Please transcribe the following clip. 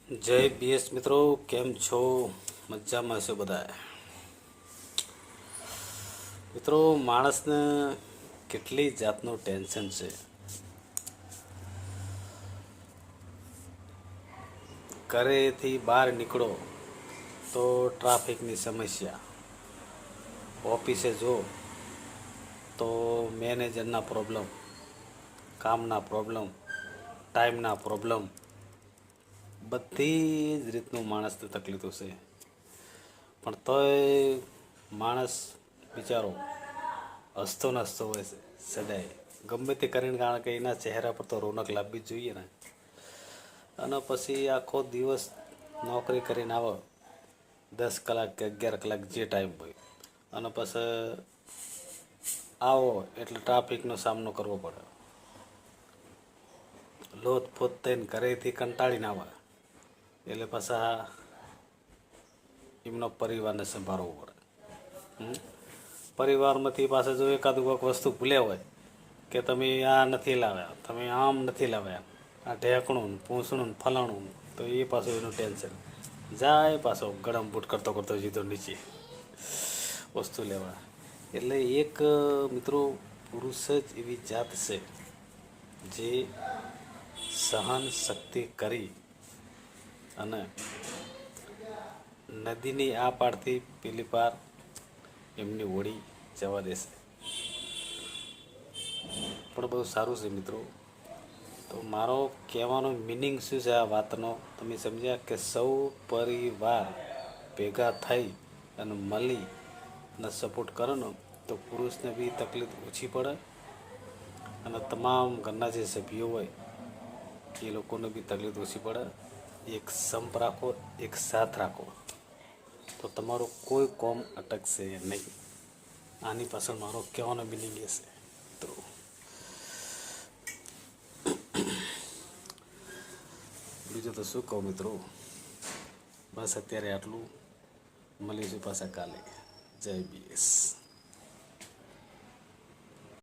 જય બીએસ મિત્રો, કેમ છો? મજામાં છે બધા મિત્રો. માણસને કેટલી જાતનું ટેન્શન છે. ઘરેથી બહાર નીકળો તો ટ્રાફિકની સમસ્યા, ઓફિસે જો તો મેનેજરના પ્રોબ્લેમ, કામના પ્રોબ્લેમ, ટાઈમના પ્રોબ્લેમ, બધી જ રીતનું માણસને તકલીફો છે. પણ તોય માણસ બિચારો હસતો ને હસતો હોય છે સદાય, ગમે તે કરીને, કારણ કે એના ચહેરા પર તો રોનક લાવવી જ જોઈએ ને. અને પછી આખો દિવસ નોકરી કરીને આવો, 10 કલાક કે 11 કલાક જે ટાઈમ હોય, અને પછી આવો એટલે ટ્રાફિકનો સામનો કરવો પડે. લોથપોથ થઈને ઘરેથી કંટાળીને આવે એટલે પાછા એમનો પરિવારને સંભાળવો પડે. પરિવારમાંથી પાછા જો એકાદું કોઈક વસ્તુ ભૂલ્યા હોય કે તમે આ નથી લાવ્યા, તમે આમ નથી લાવ્યા, આ ઢેકણું પૂંછણું ફલાણું, તો એ પાછું એનું ટેન્શન જાય, પાછો ગળમ બૂટ કરતો કરતો સીધો નીચે વસ્તુ લેવા. એટલે એક મિત્રો પુરુષ જ એવી જાત છે જે સહન શક્તિ કરી અને નદીની આ પારથી પેલી પાર એમની હોડી જવા દેશે. પણ બહુ સારું છે મિત્રો. તો મારો કહેવાનો મિનિંગ શું છે આ વાતનો, તમે સમજ્યા? કે સૌ પરિવાર ભેગા થઈ અને મળી અને સપોર્ટ કરો ને તો પુરુષને બી તકલીફ ઓછી પડે, અને તમામ ઘરના જે સભ્યો હોય એ લોકોને બી તકલીફ ઓછી પડે. એક સંપ રાખો, એક સાથ રાખો તો તમારું કોઈ કોમ અટકશે નહીં. આની પાછળ મારો કહેવાનો મિનિંગ એ છે. તો બીજું તો શું કહું મિત્રો, બસ અત્યારે આટલું. મળીશું પાછા કાલે. જય બીએસ.